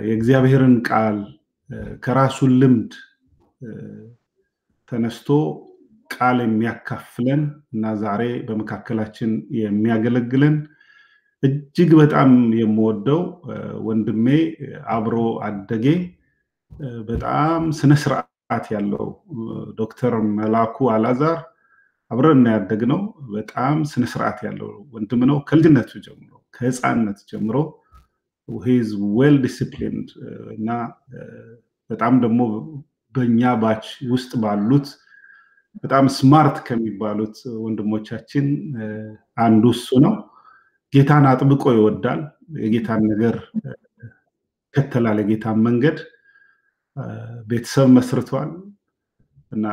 የእግዚአብሔርን ቃል ከራሱ ልምድ ተነስቶ ቃል የሚያካፍለን እና ዛሬ በመካከላችን የሚያገለግለን እጅግ በጣም የምወደው ወንድሜ አብሮ አደጌ በጣም ስነ ስርዓት ያለው ዶክተር መላኩ አላዛር አብረን ያደግነው በጣም ስነ ስርዓት ያለው ወንድም ነው። ከልጅነቱ ጀምሮ ከህፃንነት ጀምሮ he is well disciplined እና በጣም ደግሞ በእኛ ባች ውስጥ ባሉት በጣም ስማርት ከሚባሉት ወንድሞቻችን አንዱ እሱ ነው። ጌታን አጥብቆ ይወዳል። የጌታን ነገር ከተላለ ጌታን መንገድ ቤተሰብ መስርቷል እና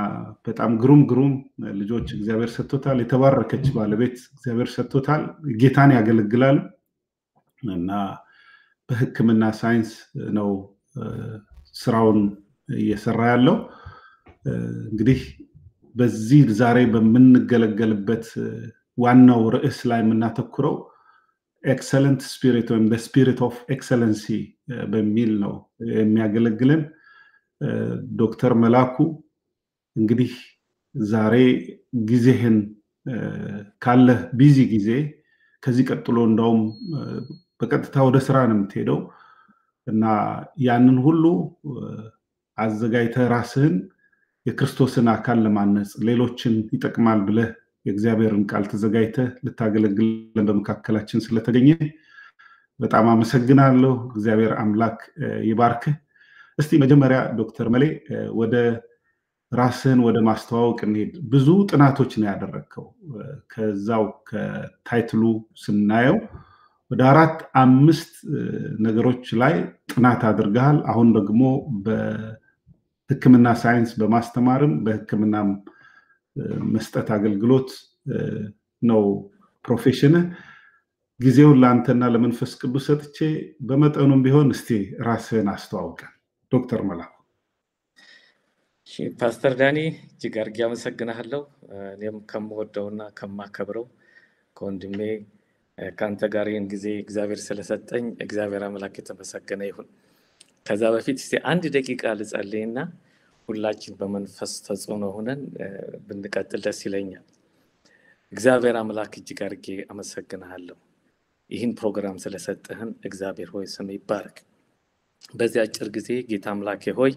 በጣም ግሩም ልጆች እግዚአብሔር ሰጥቶታል። የተባረከች ባለቤት እግዚአብሔር ሰጥቶታል። ጌታን ያገለግላል እና በሕክምና ሳይንስ ነው ስራውን እየሰራ ያለው። እንግዲህ በዚህ ዛሬ በምንገለገልበት ዋናው ርዕስ ላይ የምናተኩረው ኤክሰለንት ስፒሪት ወይም the spirit of excellency በሚል ነው የሚያገለግለን ዶክተር መላኩ። እንግዲህ ዛሬ ጊዜህን ካለ ቢዚ ጊዜ ከዚህ ቀጥሎ እንደውም በቀጥታ ወደ ስራ ነው የምትሄደው እና ያንን ሁሉ አዘጋጅተህ ራስህን የክርስቶስን አካል ለማነጽ ሌሎችን ይጠቅማል ብለህ የእግዚአብሔርን ቃል ተዘጋጅተህ ልታገለግለን በመካከላችን ስለተገኘ በጣም አመሰግናለሁ። እግዚአብሔር አምላክ ይባርክህ። እስቲ መጀመሪያ ዶክተር መሌ ወደ ራስህን ወደ ማስተዋወቅ እንሂድ። ብዙ ጥናቶች ነው ያደረግከው። ከዛው ከታይትሉ ስናየው ወደ 4-5 ነገሮች ላይ ጥናት አድርገሃል። አሁን ደግሞ በሕክምና ሳይንስ በማስተማርም በሕክምናም መስጠት አገልግሎት ነው ፕሮፌሽንህ። ጊዜውን ለአንተና ለመንፈስ ቅዱስ ሰጥቼ በመጠኑም ቢሆን እስቲ ራስህን አስተዋውቀን ዶክተር መላኩ። ፓስተር ዳኒ እጅግ አድርጌ አመሰግናለሁ። እኔም ከምወደውና ከማከብረው ከወንድሜ ከአንተ ጋር ይህን ጊዜ እግዚአብሔር ስለሰጠኝ እግዚአብሔር አምላክ የተመሰገነ ይሁን። ከዛ በፊት እስቲ 1 ደቂቃ ልጸልይና ሁላችን በመንፈስ ተጽዕኖ ሆነን ብንቀጥል ደስ ይለኛል። እግዚአብሔር አምላክ እጅግ አድርጌ አመሰግናለሁ። ይህን ፕሮግራም ስለሰጠህን እግዚአብሔር ሆይ ስም ይባረክ። በዚህ አጭር ጊዜ ጌታ አምላኬ ሆይ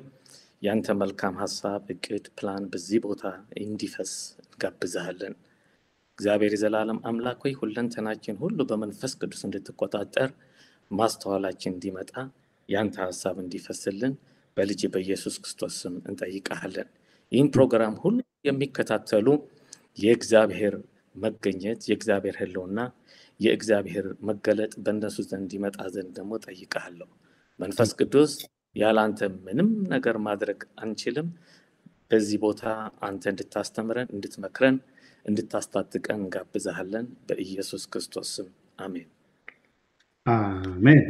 ያንተ መልካም ሐሳብ፣ እቅድ፣ ፕላን በዚህ ቦታ እንዲፈስ እንጋብዛለን። እግዚአብሔር የዘላለም አምላክ ሆይ ሁለንተናችን ሁሉ በመንፈስ ቅዱስ እንድትቆጣጠር ማስተዋላችን እንዲመጣ ያንተ ሐሳብ እንዲፈስልን በልጅ በኢየሱስ ክርስቶስ ስም እንጠይቃለን። ይህን ፕሮግራም ሁሉ የሚከታተሉ የእግዚአብሔር መገኘት፣ የእግዚአብሔር ህልውና፣ የእግዚአብሔር መገለጥ በእነሱ ዘንድ እንዲመጣ ዘንድ ደግሞ ጠይቃለሁ። መንፈስ ቅዱስ ያላንተ ምንም ነገር ማድረግ አንችልም። በዚህ ቦታ አንተ እንድታስተምረን፣ እንድትመክረን፣ እንድታስታጥቀን እንጋብዛለን በኢየሱስ ክርስቶስ ስም አሜን። አሜን።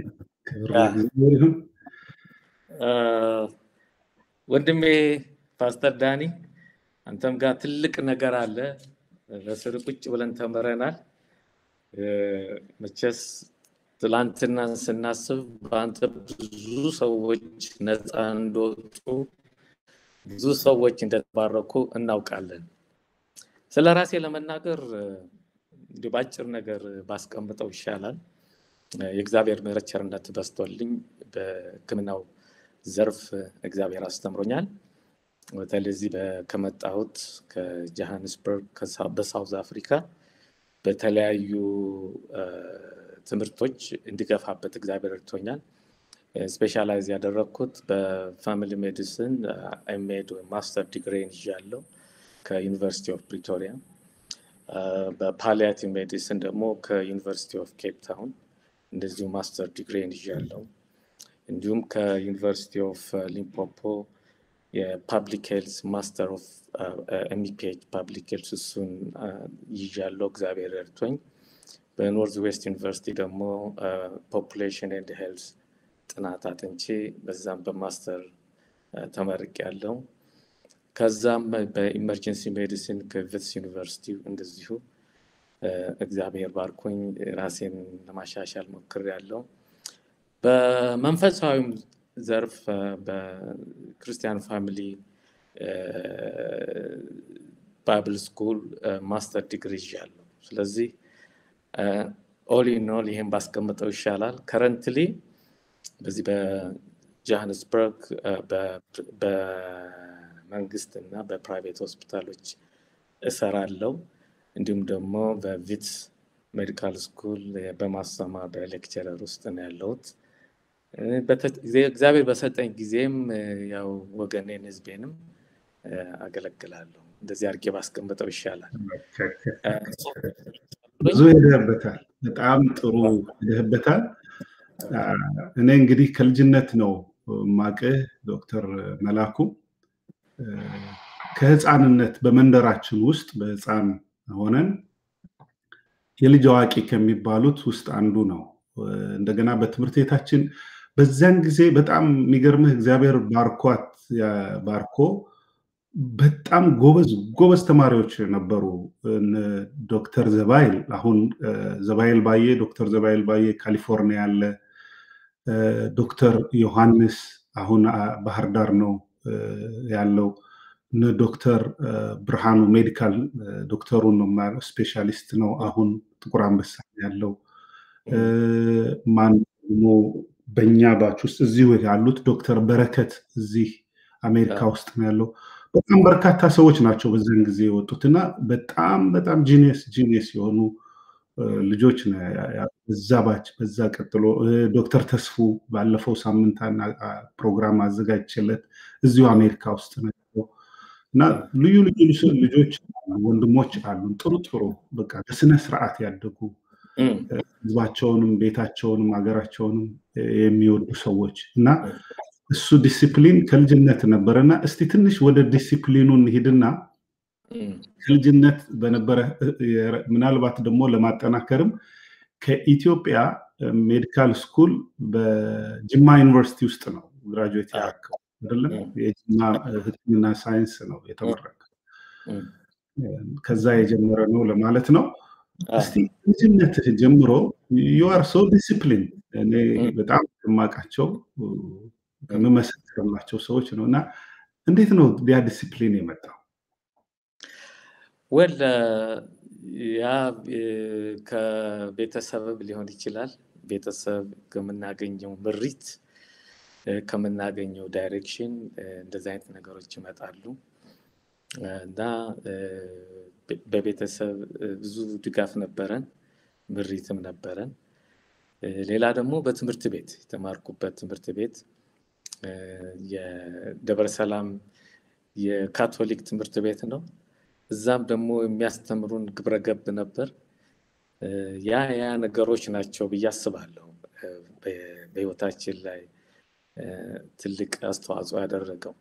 ወንድሜ ፓስተር ዳኒ አንተም ጋር ትልቅ ነገር አለ። በስር ቁጭ ብለን ተመረናል። መቼስ ትላንትና ስናስብ በአንተ ብዙ ሰዎች ነፃ እንደወጡ ብዙ ሰዎች እንደተባረኩ እናውቃለን። ስለራሴ ለመናገር ባጭር ነገር ባስቀምጠው ይሻላል። የእግዚአብሔር ምሕረት ቸርነት በስቶልኝ በሕክምናው ዘርፍ እግዚአብሔር አስተምሮኛል። በተለይ ከመጣሁት ከጆሃንስበርግ በሳውዝ አፍሪካ በተለያዩ ትምህርቶች እንድገፋበት እግዚአብሔር ረድቶኛል። ስፔሻላይዝ ያደረኩት በፋሚሊ ሜዲሲን ኤምኤድ ወይ ማስተር ዲግሪ ይዣለሁ ከዩኒቨርሲቲ ኦፍ ፕሪቶሪያ። በፓሊያቲቭ ሜዲሲን ደግሞ ከዩኒቨርሲቲ ኦፍ ኬፕ ታውን እንደዚሁ ማስተር ዲግሪ ይዣለሁ። እንዲሁም ከዩኒቨርሲቲ ኦፍ ሊምፖፖ የፐብሊክ ሄልዝ ማስተር ኦፍ ኤምፒኤች ፐብሊክ ሄልዝ እሱን ይዣለሁ እግዚአብሔር ረድቶኝ። በኖርዝ ዌስት ዩኒቨርሲቲ ደግሞ ፖፑሌሽን ኤንድ ሄልዝ ጥናት አጥንቼ በዛም በማስተር ተመርቄያለሁ። ከዛም በኢመርጀንሲ ሜዲሲን ከቪትስ ዩኒቨርሲቲ እንደዚሁ እግዚአብሔር ባርኮኝ ራሴን ለማሻሻል ሞክሬያለሁ። በመንፈሳዊ ዘርፍ በክርስቲያን ፋሚሊ ባይብል ስኩል ማስተር ዲግሪ ይዣለሁ። ስለዚህ ኦል ኢን ኦል ይሄን ባስቀምጠው ይሻላል። ከረንትሊ በዚህ በጆሃንስበርግ በመንግስትና በፕራይቬት ሆስፒታሎች እሰራለሁ። እንዲሁም ደግሞ በቪትስ ሜዲካል ስኩል በማስተማር በሌክቸረር ውስጥ ነው ያለሁት። እግዚአብሔር በሰጠኝ ጊዜም ያው ወገኔን ህዝቤንም አገለግላለሁ። እንደዚህ አድርጌ ባስቀምጠው ይሻላል። ብዙ ሄደህበታል። በጣም ጥሩ ሄደህበታል። እኔ እንግዲህ ከልጅነት ነው ማቀህ ዶክተር መላኩ ከህፃንነት በመንደራችን ውስጥ በህፃን ሆነን የልጅ አዋቂ ከሚባሉት ውስጥ አንዱ ነው። እንደገና በትምህርት ቤታችን በዛን ጊዜ በጣም የሚገርምህ እግዚአብሔር ባርኮ በጣም ጎበዝ ተማሪዎች ነበሩ። ዶክተር ዘባይል አሁን ዘባይል ባየ ዶክተር ዘባይል ባየ ካሊፎርኒያ ያለ፣ ዶክተር ዮሐንስ አሁን ባህር ዳር ነው ያለው፣ ዶክተር ብርሃኑ ሜዲካል ዶክተሩን ነው ስፔሻሊስት ነው አሁን ጥቁር አንበሳ ያለው። ማን ነው በእኛ ባች ውስጥ እዚሁ ያሉት ዶክተር በረከት እዚህ አሜሪካ ውስጥ ነው ያለው። በጣም በርካታ ሰዎች ናቸው በዛን ጊዜ የወጡትና በጣም ጂኒየስ የሆኑ ልጆች ነው በዛ ባች። በዛ ቀጥሎ ዶክተር ተስፉ ባለፈው ሳምንት ፕሮግራም አዘጋጅቼለት እዚሁ አሜሪካ ውስጥ ነው እና ልዩ ልጆች ወንድሞች አሉ። ጥሩ በቃ በስነ ስርዓት ያደጉ ህዝባቸውንም ቤታቸውንም ሀገራቸውንም የሚወዱ ሰዎች እና እሱ ዲሲፕሊን ከልጅነት ነበረና እስቲ ትንሽ ወደ ዲሲፕሊኑን ሄድና ከልጅነት በነበረ ምናልባት ደግሞ ለማጠናከርም ከኢትዮጵያ ሜዲካል ስኩል በጅማ ዩኒቨርሲቲ ውስጥ ነው ግራጁዌት ያደረገው አይደለም? የጅማ ሕክምና ሳይንስ ነው የተመረቀው። ከዛ የጀመረ ነው ለማለት ነው። እስቲ ከልጅነትህ ጀምሮ you are so disciplined እኔ በጣም የማውቃቸው ከመመሰክርላቸው ሰዎች ነው እና እንዴት ነው ያ ዲሲፕሊን የመጣው? ወል ያ ከቤተሰብ ሊሆን ይችላል። ቤተሰብ ከምናገኘው ምሪት ከምናገኘው ዳይሬክሽን እንደዚህ አይነት ነገሮች ይመጣሉ እና በቤተሰብ ብዙ ድጋፍ ነበረን፣ ምሪትም ነበረን። ሌላ ደግሞ በትምህርት ቤት የተማርኩበት ትምህርት ቤት የደብረ ሰላም የካቶሊክ ትምህርት ቤት ነው። እዛም ደግሞ የሚያስተምሩን ግብረገብ ነበር። ያ ነገሮች ናቸው ብዬ አስባለሁ በህይወታችን ላይ ትልቅ አስተዋጽኦ ያደረገው።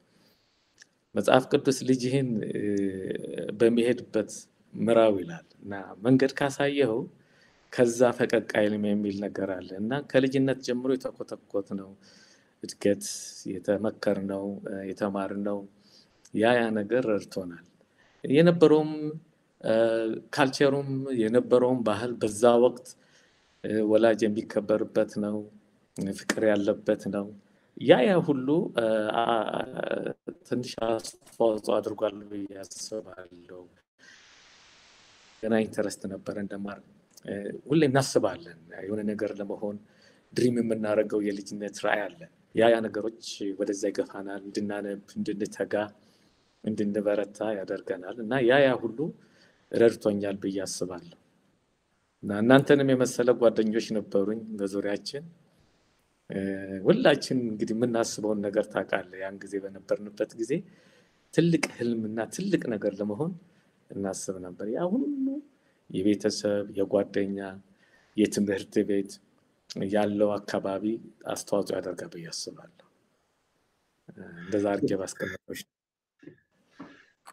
መጽሐፍ ቅዱስ ልጅህን በሚሄድበት ምራው ይላል እና መንገድ ካሳየው ከዛ ፈቀቅ አይልም የሚል ነገር አለ እና ከልጅነት ጀምሮ የተኮተኮት ነው እድገት የተመከርነው የተማርነው ያ ነገር ረድቶናል። የነበረውም ካልቸሩም የነበረውም ባህል በዛ ወቅት ወላጅ የሚከበርበት ነው፣ ፍቅር ያለበት ነው። ያ ሁሉ ትንሽ አስተዋጽኦ አድርጓል ብዬ አስባለሁ። ገና ኢንተረስት ነበር እንደማር ሁሌ እናስባለን የሆነ ነገር ለመሆን ድሪም የምናደርገው የልጅነት ራዕይ አለ። ያ ነገሮች ወደዛ ይገፋናል፣ እንድናነብ፣ እንድንተጋ፣ እንድንበረታ ያደርገናል እና ያ ሁሉ ረድቶኛል ብዬ አስባለሁ። እና እናንተንም የመሰለ ጓደኞች ነበሩኝ በዙሪያችን። ሁላችን እንግዲህ የምናስበውን ነገር ታውቃለህ። ያን ጊዜ በነበርንበት ጊዜ ትልቅ ህልምና ትልቅ ነገር ለመሆን እናስብ ነበር። ያ ሁሉ የቤተሰብ የጓደኛ የትምህርት ቤት ያለው አካባቢ አስተዋጽኦ ያደርጋል ብዬ አስባለሁ። እንደዛ አድርጌ ባስቀመጥኩሽ።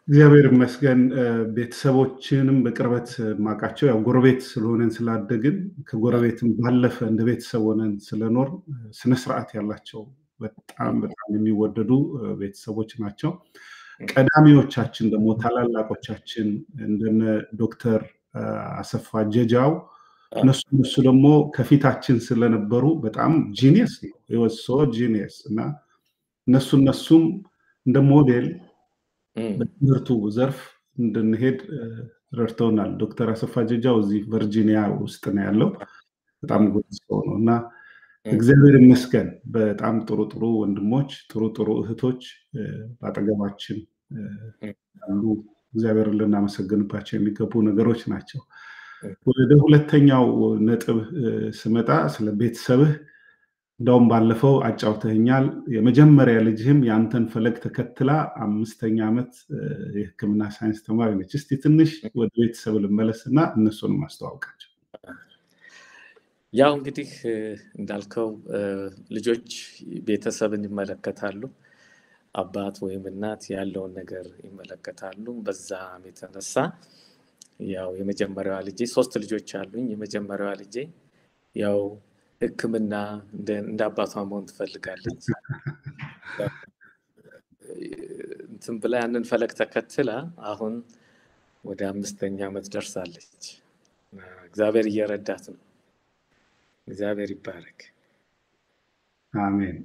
እግዚአብሔር ይመስገን። ቤተሰቦችንም በቅርበት ማቃቸው ያው ጎረቤት ስለሆነን ስላደግን ከጎረቤትም ባለፈ እንደ ቤተሰብ ሆነን ስለኖር ስነ ስርዓት ያላቸው በጣም የሚወደዱ ቤተሰቦች ናቸው። ቀዳሚዎቻችን ደግሞ ታላላቆቻችን እንደነ ዶክተር አሰፋ ጀጃው እነሱ ደግሞ ከፊታችን ስለነበሩ በጣም ጂኒየስ ነው ሶ ጂኒየስ እና እነሱም እንደ ሞዴል በትምህርቱ ዘርፍ እንድንሄድ ረድተውናል። ዶክተር አሰፋ ጀጃው እዚህ ቨርጂኒያ ውስጥ ነው ያለው። በጣም ጎበዝ ሰው ነው እና እግዚአብሔር ይመስገን በጣም ጥሩ ወንድሞች፣ ጥሩ እህቶች በአጠገባችን ያሉ እግዚአብሔርን ልናመሰግንባቸው የሚገቡ ነገሮች ናቸው። ወደ ሁለተኛው ነጥብ ስመጣ ስለ ቤተሰብህ እንደውም ባለፈው አጫውተኛል። የመጀመሪያ ልጅህም ያንተን ፈለግ ተከትላ 5ኛ ዓመት የሕክምና ሳይንስ ተማሪ ነች። እስቲ ትንሽ ወደ ቤተሰብ ልመለስና እነሱን ማስተዋወቃቸው። ያው እንግዲህ እንዳልከው ልጆች ቤተሰብን ይመለከታሉ። አባት ወይም እናት ያለውን ነገር ይመለከታሉ። በዛም የተነሳ ያው የመጀመሪያዋ ልጄ 3 ልጆች አሉኝ። የመጀመሪያዋ ልጄ ያው ሕክምና እንደ አባቷ መሆን ትፈልጋለች። እንትን ብላ ያንን ፈለግ ተከትላ አሁን ወደ 5ኛ ዓመት ደርሳለች። እግዚአብሔር እየረዳት ነው። እግዚአብሔር ይባረክ። አሜን።